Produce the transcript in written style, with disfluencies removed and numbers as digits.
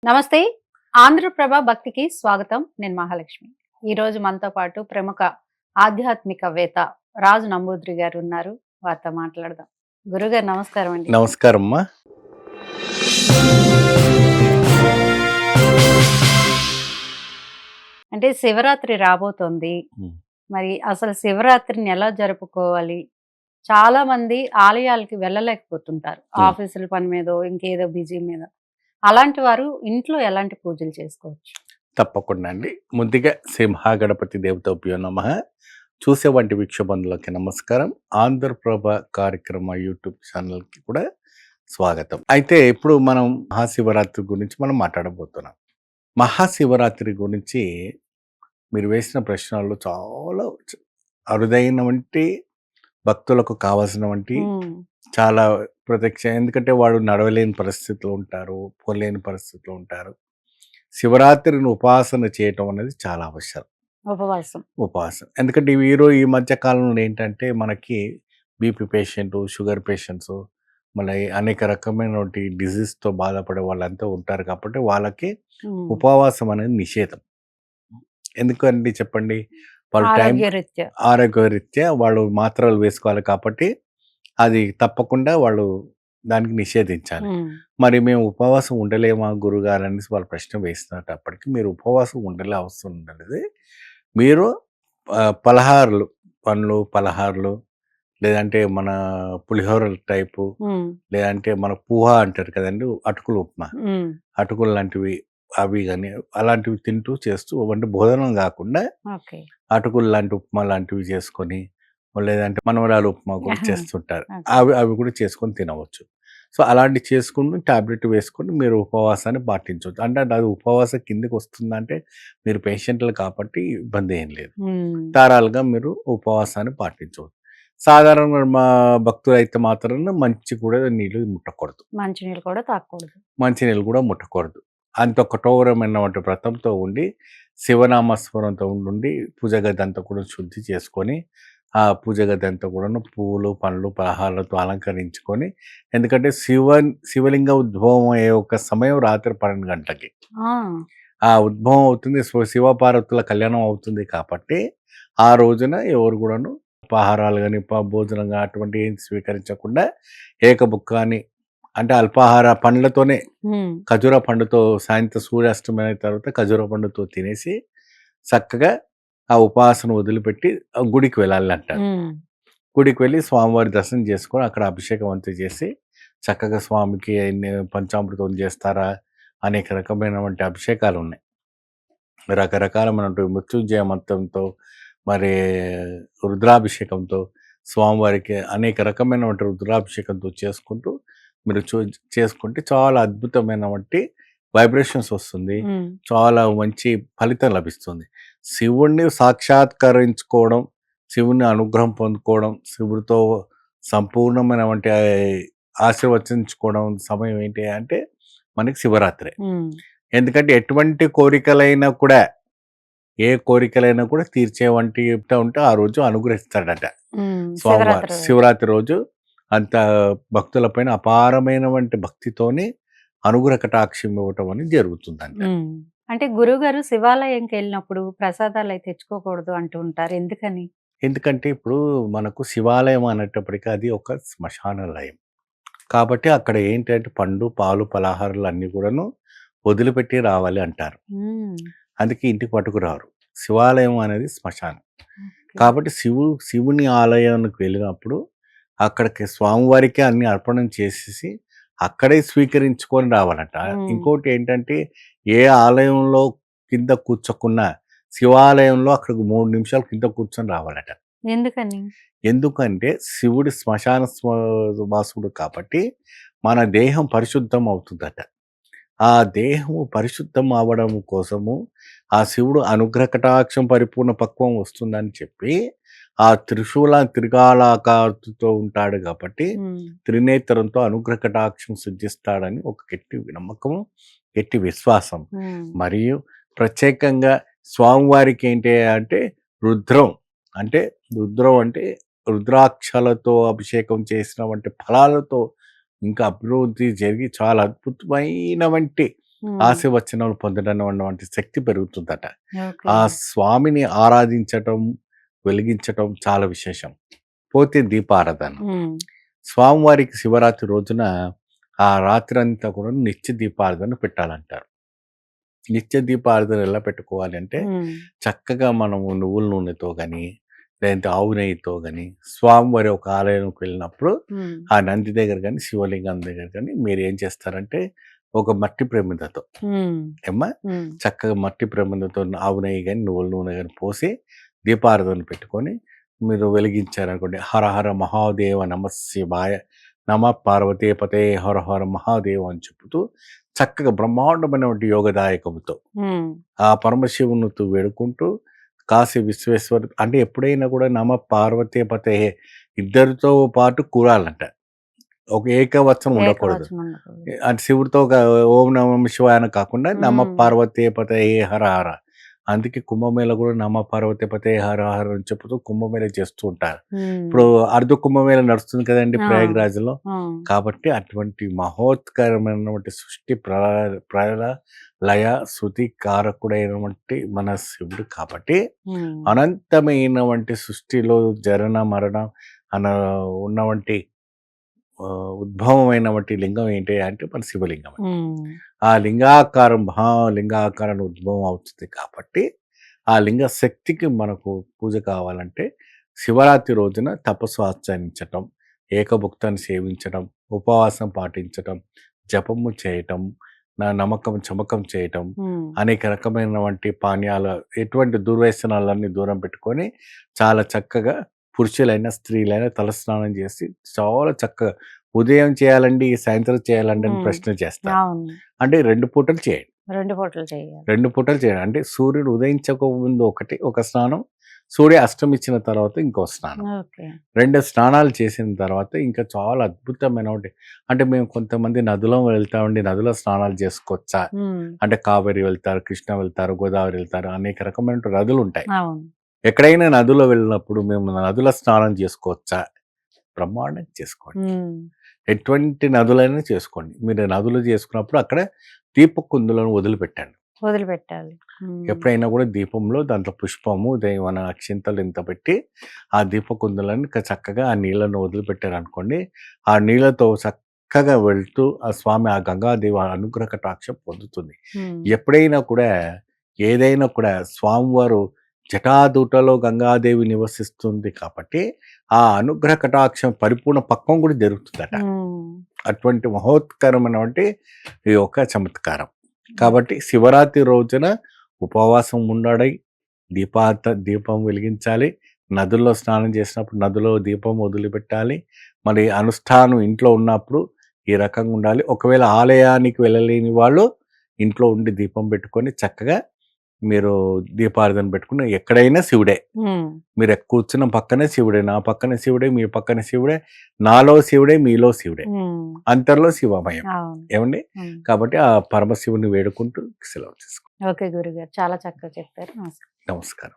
నమస్తే. ఆంధ్రప్రభ భక్తికి స్వాగతం. నేను మహాలక్ష్మి. ఈరోజు మనతో పాటు ప్రముఖ ఆధ్యాత్మికవేత్త రాజు నంబూద్రి గారు ఉన్నారు. వారితో మాట్లాడదాం. గురుగారు నమస్కారం అండి. నమస్కారమ్మా. అంటే శివరాత్రి రాబోతోంది. మరి అసలు శివరాత్రిని ఎలా జరుపుకోవాలి? చాలా మంది ఆలయాలకి వెళ్ళలేకపోతుంటారు. ఆఫీసుల పని మీదో, ఇంకేదో బిజీ మీద. అలాంటి వారు ఇంట్లో ఎలాంటి పూజలు చేసుకోవచ్చు? తప్పకుండా అండి. ముందుగా శ్రీ మహాగణపతి దేవతాభ్యో నమః. చూసేవంటి వీక్షబంధులకి నమస్కారం. ఆంధ్రప్రభ కార్యక్రమ యూట్యూబ్ ఛానల్కి కూడా స్వాగతం. అయితే ఇప్పుడు మనం మహాశివరాత్రి గురించి మనం మాట్లాడబోతున్నాం. మహాశివరాత్రి గురించి మీరు వేసిన ప్రశ్నల్లో చాలా అరుదైనవంటి భక్తులకు కావాల్సినవంటి చాలా ప్రత్యక్ష. ఎందుకంటే వాడు నడవలేని పరిస్థితులు ఉంటారు, పోలేని పరిస్థితులు ఉంటారు. శివరాత్రిని ఉపాసన చేయటం అనేది చాలా అవసరం. ఉపవాసం ఎందుకంటే ఈ మధ్య కాలంలో ఏంటంటే మనకి బీపీ పేషెంట్, షుగర్ పేషెంట్స్, మళ్ళీ అనేక రకమైనటువంటి డిజీజ్తో బాధపడే వాళ్ళంతా ఉంటారు. కాబట్టి వాళ్ళకి ఉపవాసం అనేది నిషేధం. ఎందుకండి చెప్పండి? వాళ్ళ టైం ఆరోగ్యరీత్యా వాళ్ళు మాత్రలు వేసుకోవాలి కాబట్టి అది తప్పకుండా వాళ్ళు దానికి నిషేధించాలి. మరి మేము ఉపవాసం ఉండలేమా గురుగారు అనేసి వాళ్ళు ప్రశ్న వేస్తున్నప్పటికీ మీరు ఉపవాసం ఉండలే అవసరం ఉండదు. మీరు పలహారులు, పండ్లు పలహారులు, లేదంటే మన పులిహోర టైపు, లేదంటే మన పూహా అంటారు కదండి, అటుకులు ఉప్మా, అటుకులు లాంటివి అవి కానీ అలాంటివి తింటూ చేస్తూ, అంటే భోజనం కాకుండా అటుకులు లాంటి ఉప్మా లాంటివి చేసుకొని, లేదంటే మనవరాలు ఉప్మా కూడా చేస్తుంటారు, అవి కూడా చేసుకొని తినవచ్చు. సో అలాంటివి చేసుకుని టాబ్లెట్ వేసుకొని మీరు ఉపవాసాన్ని పాటించవచ్చు. అంటే అది ఉపవాసం కిందకి వస్తుందంటే మీరు పేషెంట్లు కాబట్టి ఇబ్బంది ఏం లేదు. ధారాళంగా మీరు ఉపవాసాన్ని పాటించవచ్చు. సాధారణంగా మా భక్తులు అయితే మాత్రం మంచి కూడా నీళ్ళు ముట్టకూడదు, మంచినీళ్ళు కూడా తాగకూడదు, మంచినీళ్ళు కూడా ముట్టకూడదు. అంత కఠోరమైనటువంటి వ్రతంతో ఉండి శివనామస్మరణతో ఉండి పూజ గది అంతా కూడా శుద్ధి చేసుకొని, ఆ పూజ గది అంతా కూడా పువ్వులు, పండ్లు, పలహారాలతో అలంకరించుకొని, ఎందుకంటే శివలింగ ఉద్భవం అయ్యే ఒక సమయం రాత్రి 12 గంటలకి ఆ ఉద్భవం అవుతుంది. శివపార్వతుల కళ్యాణం అవుతుంది కాబట్టి ఆ రోజున ఎవరు కూడాను ఉపాహారాలు కానీ భోజనం కానీ అటువంటి ఏం స్వీకరించకుండా ఏకబుక్కాని, అంటే అల్పాహార పండ్లతోనే, ఖజూర పండుతో సాయంత్రం సూర్యాస్తమయం అయిన తర్వాత ఖజూర పండుతో తినేసి చక్కగా ఆ ఉపాసన వదిలిపెట్టి గుడికి వెళ్ళాలి అంటారు. గుడికి వెళ్ళి స్వామివారి దర్శనం చేసుకొని అక్కడ అభిషేకం అంతా చేసి చక్కగా స్వామికి పంచామృతం చేస్తారా, అనేక రకమైనటువంటి అభిషేకాలు ఉన్నాయి. రకరకాలమైనటువంటి మృత్యుంజయ మంత్రంతో, మరి రుద్రాభిషేకంతో, స్వామివారికి అనేక రకమైనటువంటి రుద్రాభిషేకంతో చేసుకుంటూ మీరు చేసుకుంటే చాలా అద్భుతమైనటువంటి వైబ్రేషన్స్ వస్తుంది, చాలా మంచి ఫలితం లభిస్తుంది. శివుణ్ణి సాక్షాత్కరించుకోవడం, శివుని అనుగ్రహం పొందుకోవడం, శివుడితో సంపూర్ణమైనటువంటి ఆశీర్వచించుకోవడం సమయం ఏంటి అంటే మనకి శివరాత్రి. ఎందుకంటే ఎటువంటి కోరికలైనా కూడా, ఏ కోరికలైనా కూడా తీర్చేవంటి చెప్తా ఉంటే ఆ రోజు అనుగ్రహిస్తాడట స్వామివారు. శివరాత్రి రోజు అంత భక్తులపైన అపారమైనటువంటి భక్తితోని అనుగ్రహ కటాక్షం ఇవ్వటం అనేది జరుగుతుందంట. అంటే గురువుగారు శివాలయంకి వెళ్ళినప్పుడు ప్రసాదాలు అయితే తెచ్చుకోకూడదు అంటూ ఉంటారు, ఎందుకని? ఎందుకంటే ఇప్పుడు మనకు శివాలయం అనేటప్పటికీ అది ఒక శ్మశానాలయం కాబట్టి అక్కడ ఏంటంటే పండు, పాలు, పలహారాలు అన్నీ కూడాను వదిలిపెట్టి రావాలి అంటారు. అందుకే ఇంటికి పట్టుకురారు. శివాలయం అనేది శ్మశానం కాబట్టి శివుని ఆలయానికి వెళ్ళినప్పుడు అక్కడికి స్వామివారికి అన్ని అర్పణం చేసేసి అక్కడే స్వీకరించుకొని రావాలంట. ఇంకోటి ఏంటంటే ఏ ఆలయంలో కింద కూర్చోకున్నా శివాలయంలో అక్కడికి 3 నిమిషాలు కింద కూర్చొని రావాలట. ఎందుకని? ఎందుకంటే శివుడి శ్మశాన వాసుడు కాబట్టి మన దేహం పరిశుద్ధం అవుతుందట. ఆ దేహము పరిశుద్ధం అవ్వడం కోసము ఆ శివుడు అనుగ్రహ కటాక్షం పరిపూర్ణ పక్వం వస్తుందని చెప్పి ఆ త్రికాలాకారుతో ఉంటాడు కాబట్టి త్రినేత్రంతో అనుగ్రహ కటాక్షం సిద్ధిస్తాడని ఒక గట్టి నమ్మకం, గట్టి విశ్వాసం. మరియు ప్రత్యేకంగా స్వామివారికి ఏంటి అంటే రుద్రం అంటే రుద్రాక్షలతో అభిషేకం చేసిన వంటి ఫలాలతో ఇంకా అభివృద్ధి జరిగి చాలా అద్భుతమైన వంటి ఆశీర్వచనాలు పొందడం వంటి శక్తి పెరుగుతుందట. ఓకే. ఆ స్వామిని ఆరాధించటం, వెలిగించటం చాలా విశేషం. పోతే దీపారాధన. స్వామివారికి శివరాత్రి రోజున ఆ రాత్రంతా కూడా నిత్య దీపారాధన పెట్టాలంటారు. నిత్య దీపారాధన ఎలా పెట్టుకోవాలి అంటే, చక్కగా మనము నువ్వుల నూనెతో కానీ, లేదంటే ఆవు నెయ్యితో కానీ, స్వామివారి ఒక ఆలయంకి వెళ్ళినప్పుడు ఆ నంది దగ్గర కానీ, శివలింగం దగ్గర కానీ మీరు ఏం చేస్తారంటే, ఒక మట్టి ప్రమిదతో ఏమ్మా చక్కగా మట్టి ప్రమిదతో ఆవు నెయ్యి కానీ, నువ్వుల నూనె కానీ పోసి దీపారాధన పెట్టుకొని మీరు వెలిగించారనుకోండి. హర హర మహాదేవ నమ శివాయ నమ పార్వతీపతే హర హర మహాదేవ అని చెబుతూ చక్కగా బ్రహ్మాండమైనటువంటి యోగదాయకముతో ఆ పరమశివునితో వేడుకుంటూ కాశీ విశ్వేశ్వర అంటే ఎప్పుడైనా కూడా నమ పార్వతీపతే ఇద్దరితో పాటు కూరాలంట. ఒక ఏకవచనం ఉండకూడదు. అంటే శివుడితో ఓం నమ శివాయ అని కాకుండా నమ పార్వతీపతే హర హర. అందుకే కుంభమేళ కూడా నమ పార్వతీపతే హర హర అని చెప్తూ కుంభమేళ చేస్తూ ఉంటారు. ఇప్పుడు అర్ధ కుంభమేళ నడుస్తుంది కదండి ప్రయాగరాజ్లో. కాబట్టి అటువంటి మహోత్కరమైనటువంటి సృష్టి లయ శృతి కారకుడైనటువంటి మన శివుడు కాబట్టి అనంతమైనటువంటి సృష్టిలో జరణ మరణ అన ఉన్నవంటి ఉద్భవమైనటువంటి లింగం ఏంటి అంటే మన శివలింగం. ఆ లింగాకారం మహాలింగాకారాన్ని ఉద్భవం అవుతుంది కాబట్టి ఆ లింగ శక్తికి మనకు పూజ కావాలంటే శివరాత్రి రోజున తపస్సు ఆచరించటం, ఏకభుక్తాన్ని సేవించడం, ఉపవాసం పాటించటం, జపము చేయటం, నమ్మకం చమకం చేయటం, అనేక రకమైనటువంటి పానీయాలు ఎటువంటి దుర్వ్యసనాలన్నీ దూరం పెట్టుకొని చాలా చక్కగా పురుషులైనా స్త్రీలైనా తలస్నానం చేసి చాలా చక్కగా ఉదయం చేయాలండి సాయంత్రం చేయాలండి అని ప్రశ్న చేస్తారు. అంటే 2 పూటలు చేయండి. 2 పూటలు చేయాలి. 2 పూటలు చేయండి. అంటే సూర్యుడు ఉదయించక ముందు ఒక స్నానం, సూర్య అస్తమించిన తర్వాత ఇంకో స్నానం. 2 స్నానాలు చేసిన తర్వాత ఇంకా చాలా అద్భుతమైనటువంటి అంటే మేము కొంతమంది నదిలో వెళ్తామండి, నదిలో స్నానాలు చేసుకోవచ్చా అంటే కావేరి వెళ్తారు, కృష్ణ వెళ్తారు, గోదావరి వెళ్తారు, అనేక రకమైన నదులు ఉంటాయి. ఎక్కడైనా నదిలో వెళ్ళినప్పుడు మేము నదుల స్నానం చేసుకోవచ్చా? బ్రహ్మాండంగా చేసుకోండి. ఎటువంటి నదులైనా చేసుకోండి. మీరు నదులు చేసుకున్నప్పుడు అక్కడ దీపకుందులను వదిలిపెట్టాలి. ఎప్పుడైనా కూడా దీపంలో దాంట్లో పుష్పము మన అక్షింతలు ఇంత పెట్టి ఆ దీపకుందులను చక్కగా ఆ నీళ్ళను వదిలిపెట్టారనుకోండి. ఆ నీళ్ళతో చక్కగా వెళ్తూ ఆ స్వామి ఆ గంగాదేవి అనుగ్రహ కటాక్షం పొందుతుంది. ఎప్పుడైనా కూడా ఏదైనా కూడా స్వామివారు జటాదూటలో గంగాదేవి నివసిస్తుంది కాబట్టి ఆ అనుగ్రహ కటాక్షం పరిపూర్ణ పక్వం కూడా జరుగుతుందట. అటువంటి మహోత్కరమైనటువంటి ఈ యొక్క చమత్కారం. కాబట్టి శివరాత్రి రోజున ఉపవాసం ఉండడై దీపం వెలిగించాలి. నదుల్లో స్నానం చేసినప్పుడు నదిలో దీపం వదిలిపెట్టాలి. మరి అనుష్ఠానం ఇంట్లో ఉన్నప్పుడు ఈ రకంగా ఉండాలి. ఒకవేళ ఆలయానికి వెళ్ళలేని వాళ్ళు ఇంట్లో ఉండి దీపం పెట్టుకొని చక్కగా మీరు దీపారాధన పెట్టుకుని ఎక్కడైనా శివుడే. మీరు కూర్చున్న పక్కనే శివుడే, నా పక్కన శివుడే, మీ పక్కన శివుడే, నాలో శివుడే, మీలో శివుడే, అంతర్లో శివమయం. ఏమండి? కాబట్టి ఆ పరమశివుని వేడుకుంటూ సెలవు తీసుకోండి. ఓకే గురుగారు, చాలా చక్కగా చెప్పారు. నమస్కారం.